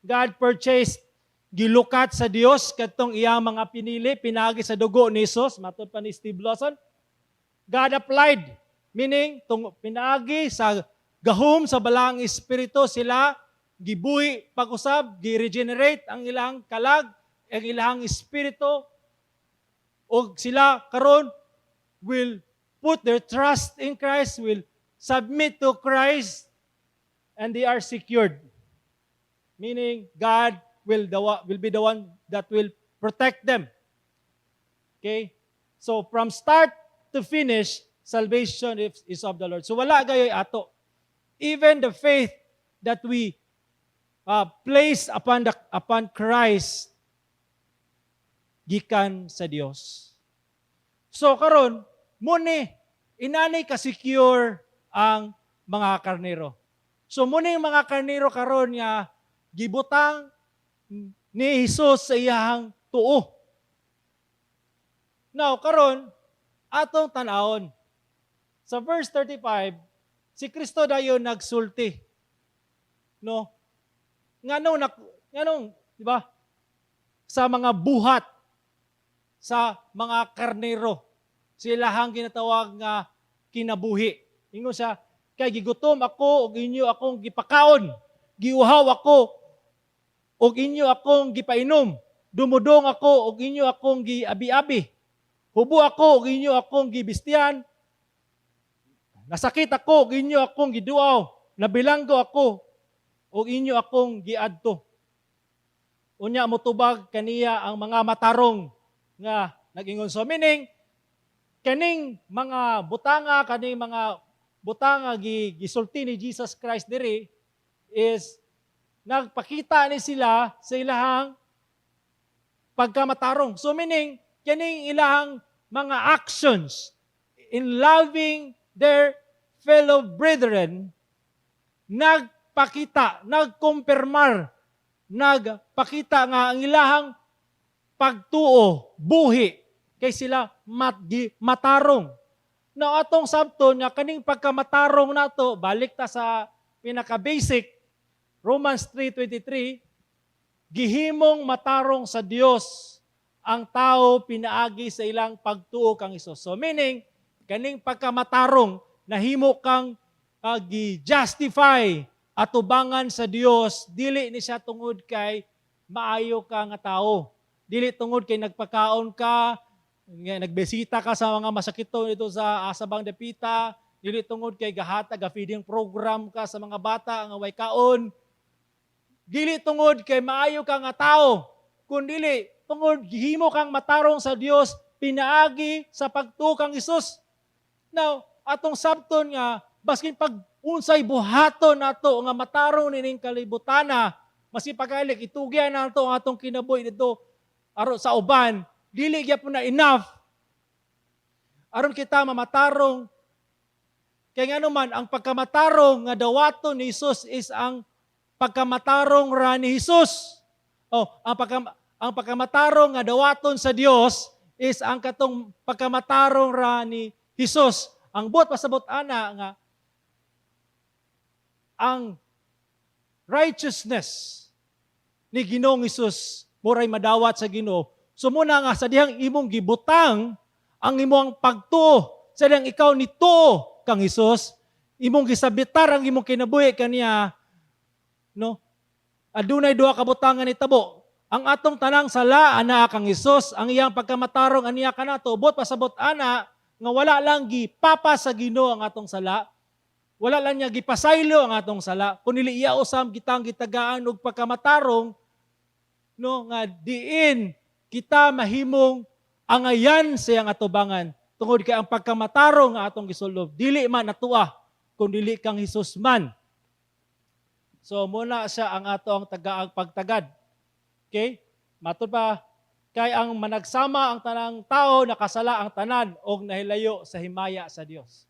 God purchased, gilukat sa Dios kadtong iyang mga pinili, pinagi sa dugo ni Jesus, matod pa ni Steve Lawson. God applied, meaning pinagi sa gahom sa balang espiritu sila gibuhi pag-usab, gi-regenerate ang ilang kalag, ang ilang espiritu, o sila karon will put their trust in Christ, will submit to Christ, and they are secured. Meaning, God will be the one that will protect them. Okay? So, from start to finish, salvation is of the Lord. So, wala gayoy ato. Even the faith that we place upon Christ, gikan sa Dios. So, karon, muni, inani ka-secure ang mga karnero. So, muni yung mga karnero karon nga gibutang ni Jesus sa iyang tuo. Now, karon, atong tanawon. Sa verse 35, Si Kristo dayon nagsulti. No? Nganong, di ba? Sa mga buhat, sa mga karnero, sila hang ginatawag nga kinabuhi. Ingon siya, kay gigutom ako ug inyo akong gipakaon, giuhaw ako ug inyo akong gipainom, dumudong ako ug inyo akong giabi-abi, hubo ako ug inyo akong gibistihan, nasakit ako ug inyo akong giduaw, nabilanggo ako ug inyo akong giadto. Unya motubag kaniya ang mga matarong nga nag-ingon. So meaning, kaning mga butanga gisulti ni Jesus Christ diri is nagpakita ni sila sa ilahang pagkamatarong. So meaning, kaning ilahang mga actions in loving their fellow brethren, nagpakita, nagkumpirmar, nagpakita nga ang ilahang pagtuo, buhi, kay sila matarong. Na atong sabton nga kaning pagkamatarong nato, balik ta sa pinaka-basic, Romans 3:23, gihimong matarong sa Dios ang tao pinaagi sa ilang pagtuo kang Hesus. So meaning, kaning pagkamatarong, nahimo kang gi-justify atubangan sa Dios, dili ni siya tungod kay maayo ka nga tao. Dili tungod kay nagpakaon ka, nagbesita ka sa mga masakito dito sa Asabang Dapita, dili tungod kay gahatag feeding program ka sa mga bata nga way kaon. Dili tungod kay maayo ka nga tao, kundi tungod gihimo kang matarong sa Dios pinaagi sa pagtuo kang Hesus. Now, atong sabton nga baskin pag unsay buhaton nato nga matarong nining kalibutana, masi pagalik itugyan nato ang atong kinabuhi dito aron sa uban, dili gyapon na enough aron kita mamatarong. Kaya nga naman, ang pagkamatarong nga dawaton ni Jesus is ang pagkamatarong ra ni Jesus. Ang pagkamatarong nga dawaton sa Dios is ang katong pagkamatarong ra ni Jesus. Ang buot pasabot ana nga ang righteousness ni Ginoong Hesus muray madawat sa Ginoo. So muna nga sa dihang imong gibutang ang imong pagtuo, sa dihang ikaw nituo kang Hesus, imong gisabitar ang imong kinabuhi kaniya, no? Adunay duha ka butangan itabo. Ang atong tanang sala ana kang Hesus, ang iyang pagkamatarong aniya kanato, buot pasabot ana nga wala lang gipapa sa Ginoo ang atong sala. Wala lang niya gipasaylo ang atong sala, kundi iya usam kitang gitagaan og pagkamatarong, no, nga diin kita mahimong angayan sa iyang atubangan tungod kay ang pagkamatarong nga atong gisulob dili man natuwa kun dili kang Hesus man. So muna siya ang atong tagaang pagtagad. Okay? Matud pa kay ang managsama ang tanang tao nakasala ang tanan og nahilayo sa himaya sa Dios.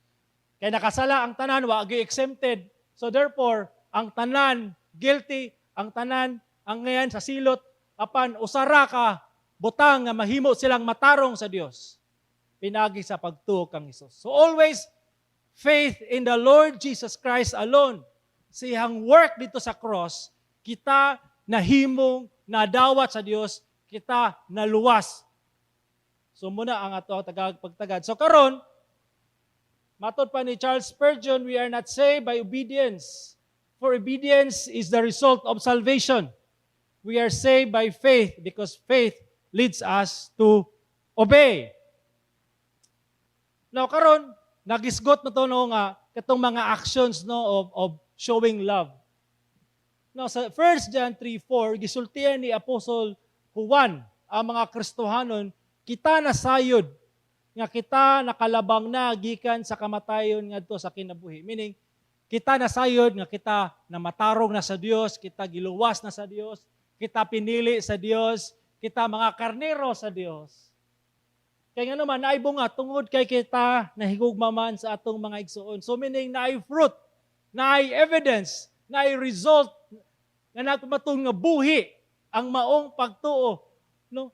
Kay nakasala ang tanan wa gyud exempted. So therefore, ang tanan guilty, ang tanan ang ngayon sa silot apan usara ka butang nga mahimo silang matarong sa Dios pinagi sa pagtuo kang Hesus. So always faith in the Lord Jesus Christ alone. Siyang work dito sa cross, kita nahimong nadawat sa Dios, kita naluwas. So muna ang ato pagtagad. So karon matod pa ni Charles Spurgeon, we are not saved by obedience, for obedience is the result of salvation. We are saved by faith because faith leads us to obey. Now karon nagisgot na to no nga katong mga actions no of showing love. Now sa 1 John 3:4 gisultihan ni Apostle Juan ang mga Kristohanon, kita nasayod nga kita nakalabang na gikan sa kamatayon ngadto sa kinabuhi. Meaning kita nasayod nga kita namatarong na sa Dios, kita giluwas na sa Dios, kita pinili sa Dios, kita mga karnero sa Dios. Kaya nga naman, naibunga, tungod kay kita nahigugma man sa atong mga igsuon. So meaning, naay fruit, naay evidence, naay result, na nagpamatong nga buhi, ang maong pagtuo, no?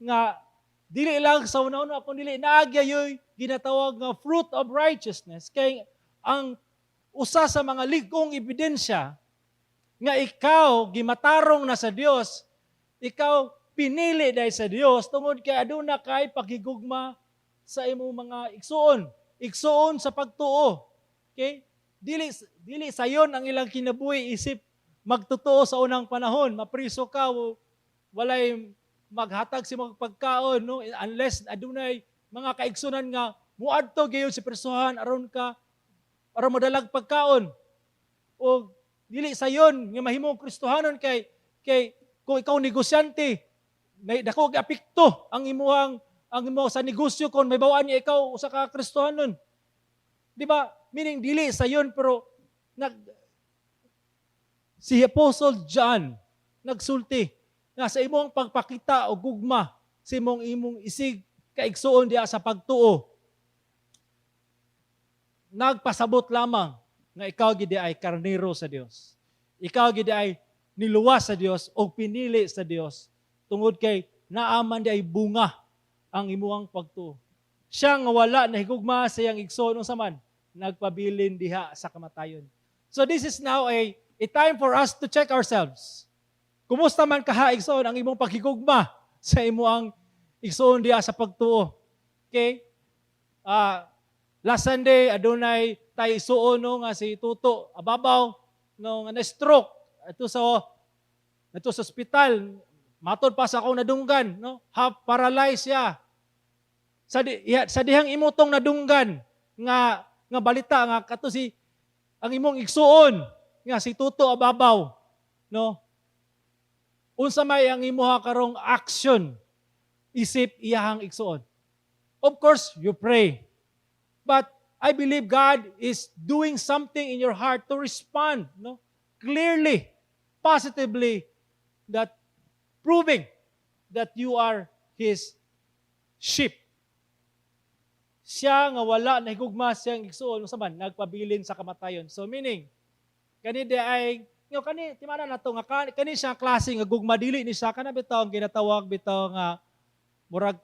Nga, dili lang sa una-una, kung dili naagyayoy, ginatawag nga fruit of righteousness. Kay ang usa sa mga ligong ebidensya nga ikaw gimatarong na sa Dios, ikaw pinili dahil sa Dios tungod kay aduna kay paghigugma sa imong mga igsuon sa pagtuo. Okay? Dili sayon ang ilang kinabuhi isip magtotoo sa unang panahon, mapriso ka walay maghatag si mga pagkaon, no, unless adunay mga kaigsunan nga muadto gayon si persohan aron madalag pagkaon. O dili sayon nga mahimong Kristohanon kay kung ikaw negosyante, may dako apekto ang imo sa negosyo kon may bawaan niya ikaw usa ka Kristohanon. Di ba? Meaning dili sayon pero si Apostle John nagsulti nga sa imong pagpakita o gugma sa imong isig kaigsuon diha sa pagtuo. Nagpasabot lamang nga ikaw gid ay karnero sa Dios. Ikaw gid ay niluwas sa Dios o pinili sa Dios tungod kay naaman di ay bunga ang imuhang pagtuo. Siya nga wala nahigugma sa iyang igsoon unsa man nagpabilin diha sa kamatayon. So this is now a time for us to check ourselves. Kumusta man kaha igsoon ang imong paghigugma sa imuhang igsoon diha sa pagtuo. Okay? Last Sunday adunay tay isuon no nga si Tuto ababaw no nga na-stroke ato sa ospital. Matod pa sa akong nadunggan, no? Half paralyzed siya. Sa dihang imutong nadunggan nga balita nga kato si ang imong igsuon nga si Tuto ababaw, no? Unsa may ang imuha karong action isip iyahang igsuon. Of course, you pray. But I believe God is doing something in your heart to respond, no? Clearly, positively, that proving that you are His sheep. Siya nga wala na higugma siyang igsuon sa man nagpabilin sa kamatayon. So meaning kani ay timana nato nga kani siya klase nga gugma dili ni siya kana bitaw ang ginatawag bitaw nga murag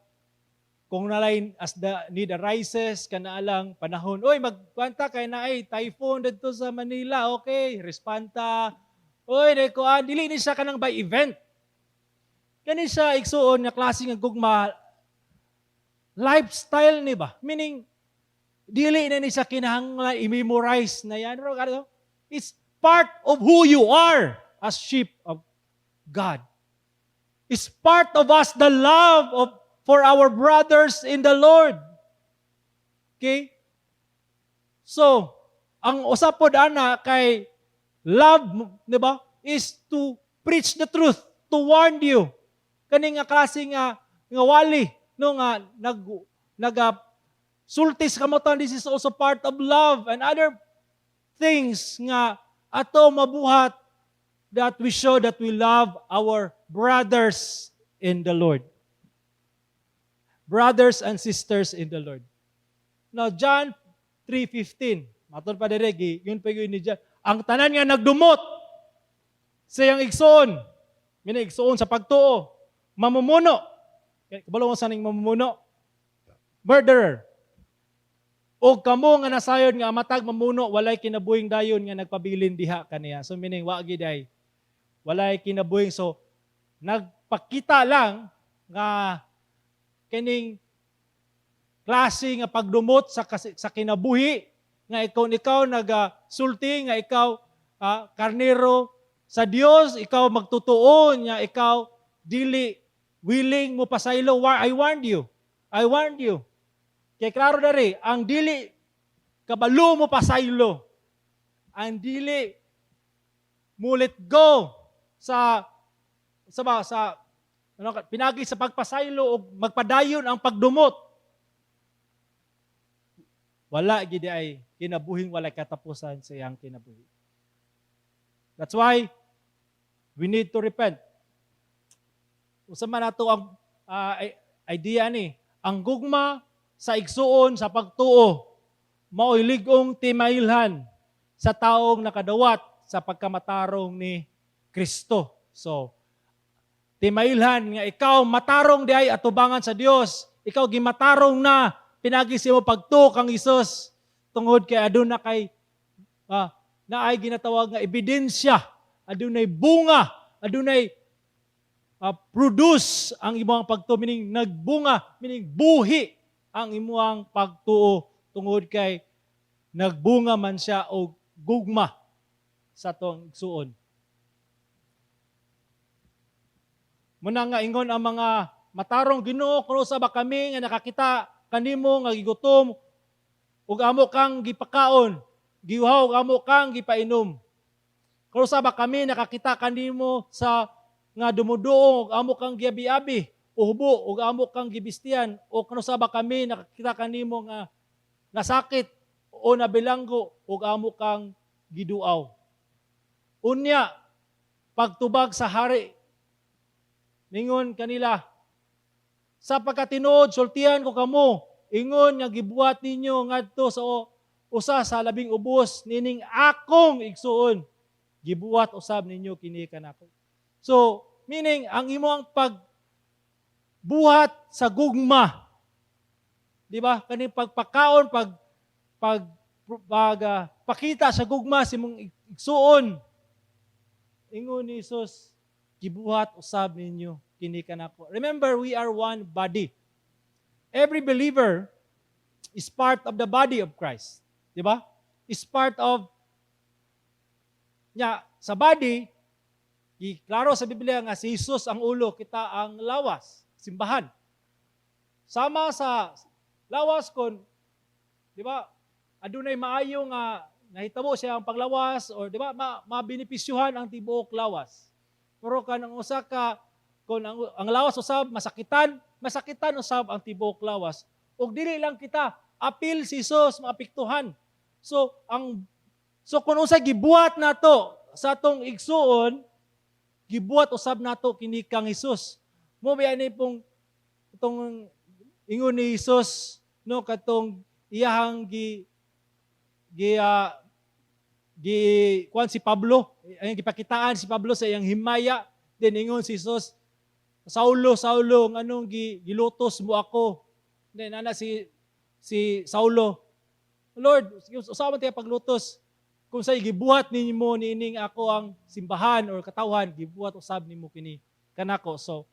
kung nalay as the need arises kana alang panahon. Oy magkwanta kay na ay typhoon didto sa Manila. Okay, respanta. Oy dili ni siya kanang by event. Kani siya igsuon nga klase nga gugma lifestyle ni ba? Meaning, dili na ni siya kinahanglan i-memorize na yan. It's part of who you are as sheep of God. It's part of us, the love for our brothers in the Lord. Okay? So, ang usapod ana kay love, di ba, is to preach the truth, to warn you. Kani nga klase nga wali, no nga sultis kamotan, this is also part of love and other things nga ato mabuhat that we show that we love our brothers in the Lord. Brothers and sisters in the Lord. Now John 3:15, matod pa dire yun pa yun ni John. Ang tanan nga nagdumot sa iyang igsoon, igsoon sa pagtuo, mamumuno. Kabalo mo saning mamumuno. Murderer. O kamo nga nasayon nga matag mamuno, walay kinabuhing dayon nga nagpabilin diha kaniya. So meaning, wagi day, walay kinabuhing. So, nagpakita lang nga kining klase nga pagdumot sa kinabuhi, nga ikaw nagasulti, nga ikaw karnero sa Dios, ikaw magtutuon, nga ikaw dili willing mo pasaylo. I warned you. Kaya klaro na rin, ang dili kabalo mo pasaylo, ang dili mo let go pinagi sa pagpasaylo o magpadayon ang pagdumot. Wala gid ay kinabuhing walay katapusan sa iyang kinabuhi. That's why we need to repent. Usa man nato ang idea ni, ang gugma sa igsuon sa pagtuo mao'y lig-ong timailhan sa taong nakadawat sa pagkamatarong ni Kristo. So, timailhan nga ikaw matarong diay atubangan sa Dios, ikaw gimatarong na pinagi sa imo pagtuo kang Hesus tungod kay aduna kay na ay ginatawag nga ebidensya, adunay bunga, adunay produce ang imong pagtuo, meaning nagbunga, meaning buhi ang imong pagtuo tungod kay nagbunga man siya o gugma sa tong igsuon. Muna nga ingon ang mga matarong Ginoo, kuno sa ba kami nga nakakita kanimo nga gigutom ug amo kang gipakaon, giuhaw ug amo kang gipainom. Kuno sa ba kami nakakita kanimo sa nga dumuduong ug amo kang giabi-abi, uhubo ug amo kang gibistian, o kuno sa ba kami nakakita kanimo nga nasakit o nabilanggo ug amo kang giduaw. Unya pagtubag sa hari, ningon kanila, sa pagkatinuod, sultihan ko kamo, ingon nga gibuhat ninyo ngadto sa usa sa labing ubos, nining akong igsuon, gibuhat usab ninyo kini kanako. So, meaning, ang imong pagbuhat sa gugma, di ba? Kaning pagpakaon, pakita sa gugma sa imong igsuon, ingon ni Jesus, gibuhat usab ninyo kini kanako. Remember, we are one body. Every believer is part of the body of Christ. Di ba? Is part of sa body, klaro sa Biblia nga si Jesus ang ulo, kita ang lawas, simbahan. Sama sa lawas kon, di ba? Adunay maayo nga nahitabo siya ang paglawas, or di ba, mabinipisyuhan ang tibuok lawas. Pero kanang usa ka, kung ang lawas usab masakitan usab ang tibuok lawas. Ug dili lang kita apil si Jesus maapektuhan. So kung unsa gibuhat nato sa atong igsuon, gibuhat usab nato kini kang Jesus. Mo ba ni pong itong ingon ni Jesus no katong iyahang kuan si Pablo, ang gipakitaan si Pablo sa iyang himaya, then ingon si Jesus, Saulo, nganong gilutos mo ako? Then ana si Saulo, Lord, usa man tiya paglutos? Kung say gibuhat ninyo niining ako ang simbahan or katawhan, gibuhat usab nimo kini kanako. So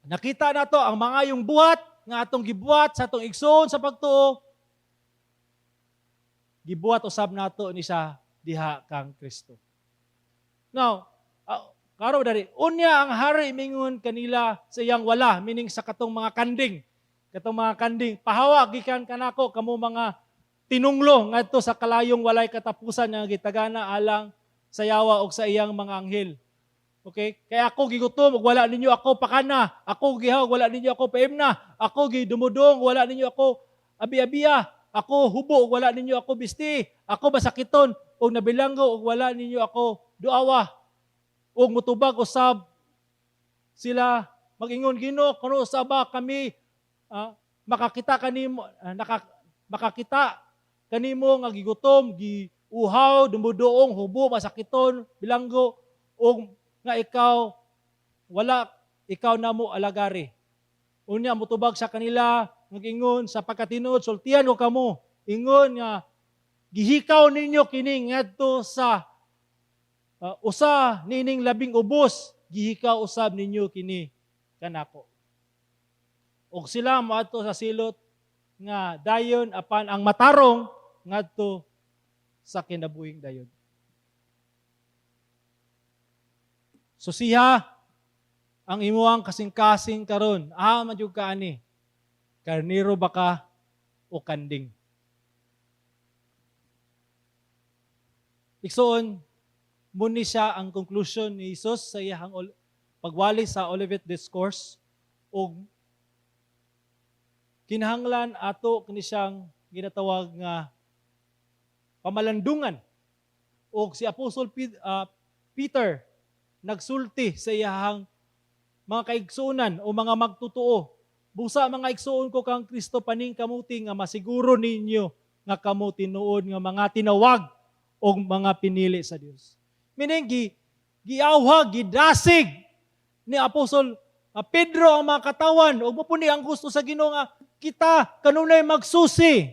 nakita nato ang mga yung buhat nga atong gibuhat sa atong igsoon sa pagtuo, gibuhat usab nato ni sa diha kang Kristo. Now, karo dari unya ang hari mingon kanila sa iyang wala, meaning sa katong mga kanding, pahawa gikan kanako kamo mga tinunglo ngadto sa kalayong walay katapusan nga gitagana alang sa yawa og sa iyang mga anghel. Okay? Kaya ako gigutom ug wala ninyo ako pakana, ako gihaw wala ninyo ako paimna, ako gidumudong wala ninyo ako abi-abiya, ako hubo ug wala ninyo ako bisti, ako basakiton ug nabilanggo ug wala ninyo ako duawa. Ug mutubag usab sila magingon, Ginoo, kuno usab ba kami makakita kanimo nga gigutom, giuhaw, dumuduong, hubo, masakiton, bilanggo, ug nga ikaw namo alagari. Unya mutubag sa kanila magingon, sa pagkatinuod sultihan ko kamo, ingon nga gihikaw ninyo kini ngadto sa usa nining labing ubos, gihikaw usab ninyo kini kanako. Og sila moadto sa silot nga dayon apan ang matarong ngadto sa kinabuhing dayon. So siya ang imuang kasing-kasing karon, madyo ka ani, karniro ba ka o kanding? Iksoon, muni siya ang conclusion ni Jesus sa iyang pagwali sa Olivet Discourse, o kinahanglan ato kini siyang ginatawag nga pamalandungan. O si Apostol Peter nagsulti sa iyang mga kaigsuonan o mga magtutuo, busa mga igsuon ko kang Kristo paning kamuti nga masiguro ninyo nga kamo tinuod nga mga tinawag o mga pinili sa Dios. Meaning, giawhag, gidasig ni Apostol Pedro ang mga katawan. O mo po ni ang gusto sa Ginoo nga kita kanunay magsusi.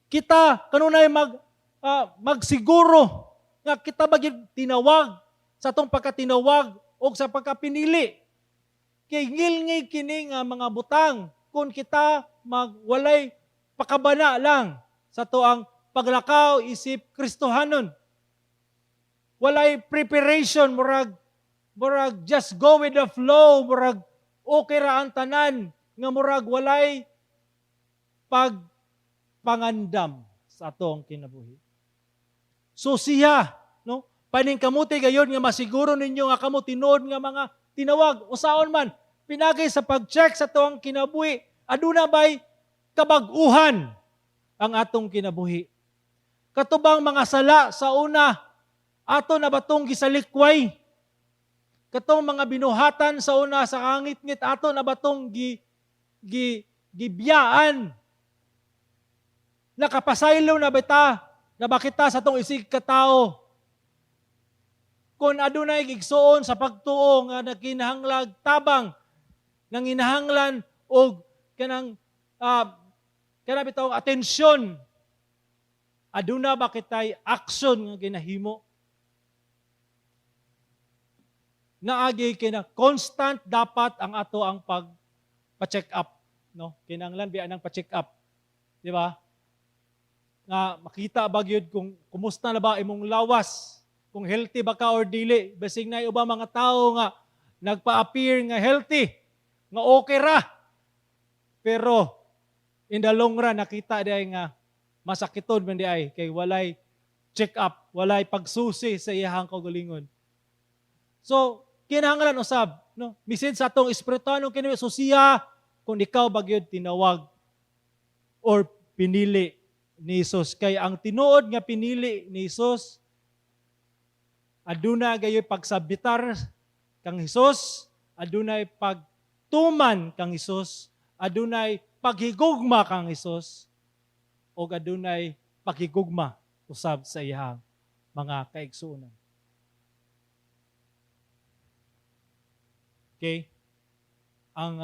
Kita kanunay magsiguro nga kita ba gyud tinawag sa atong pagkatinawag o sa pagkapinili. Kay ngilngay kini nga mga butang kung kita magwalay pakabana lang sa tuang paglakaw isip Kristohanon. Walay preparation, murag just go with the flow, murag okay ra ang tanan, nga murag walay pagpangandam sa atong kinabuhi. So siya, no? Paning kamuti gayon nga masiguro ninyo nga kamo tinuod nga mga tinawag, usaon man, pinagay sa pag-check sa atong kinabuhi, aduna ba'y kabag-uhan ang atong kinabuhi. Katubang mga sala sa una, ato na batong gisalikway. Katong mga binuhatan sa una sa kangit-ngit, ato na batong gibiyaan. Nakapasaylo na bita, na bakita sa tong isig katao. Kung adunay gigsuon sa pagtuo nga nakinahanglag tabang, nang inahanglan o kanang bitaw atensyon, aduna ba kitay action nga ginahimo? Naagi kina constant dapat ang ato ang pa-check up, no? Kinahanglan biya nang pa-check up. Di ba? Nga makita ba gyud kung kumusta na ba imong lawas, kung healthy ba ka or dili. Basig na uba mga tao nga nagpa-appear nga healthy, nga okay ra. Pero in the long run nakita diay nga masakiton man diay kay walay check up, walay pagsusi sa iyahang kaugalingon. So kinahanglan usab, no? Bisin sa atong espiritanong kini susiya kung ikaw bagyod tinawag or pinili ni Jesus. Kay ang tinuod nga pinili ni Jesus, aduna gayoy pagsabitar kang Jesus, adunay pagtuman kang Jesus, adunay paghigugma kang Jesus, o adunay paghigugma usab sa iyang mga kaigsuonan. Okay? Ang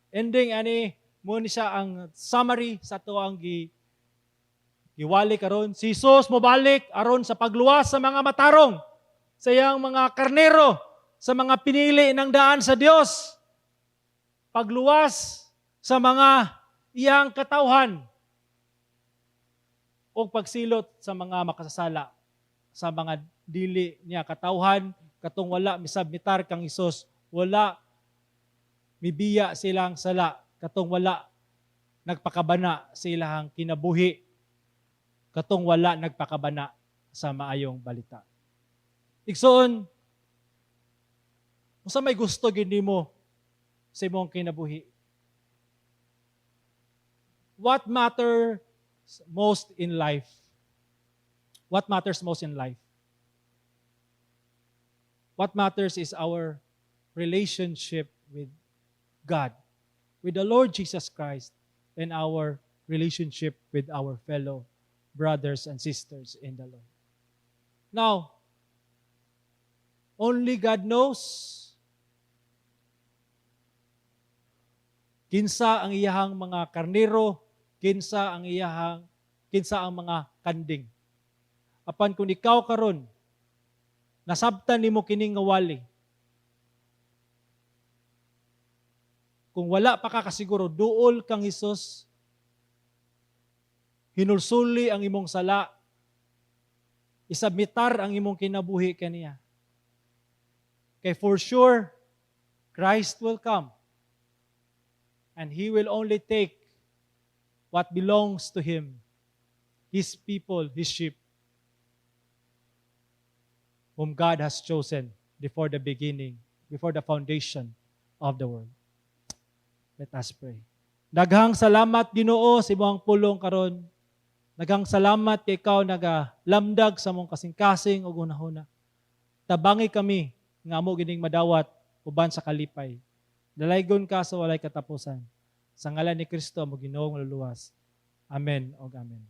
ending ani mo ni siya ang summary sa tuang giwali karon. Si Jesus mobalik aron sa pagluwas sa mga matarong, sa iyang mga karnero, sa mga pinili ng daan sa Dios. Pagluwas sa mga iyang katawhan o pagsilot sa mga makasasala, sa mga dili niya katawhan, katong wala misabmitar kang Isus, wala mibiya silang sala, katong wala nagpakabana silang kinabuhi, katong wala nagpakabana sa maayong balita. Igsoon, kung sa may gusto gindi mo sa imong kinabuhi, what matters most in life? What matters most in life? What matters is our relationship with God, with the Lord Jesus Christ, and our relationship with our fellow brothers and sisters in the Lord. Now, only God knows kinsa ang iyahang mga karnero, kinsa ang mga kanding. Apan kung ikaw karon nasabtan nimo kining nga wali, kung wala pa ka kasiguro, duol kang Hesus, hinulsuli ang imong sala, isabmitar ang imong kinabuhi kaniya. Kay for sure, Christ will come and He will only take what belongs to Him, His people, His sheep, whom God has chosen before the beginning, before the foundation of the world. Let us pray. Daghang salamat Ginoo sa imong pulong karon. Daghang salamat kay ikaw nagalamdag sa mong kasing-kasing ug hunahuna. Tabangi kami nga amo gining madawat uban sa kalipay. Dalaygon ka sa walay katapusan. Sa ngalan ni Kristo amo Ginoong luluwas. Amen o amen.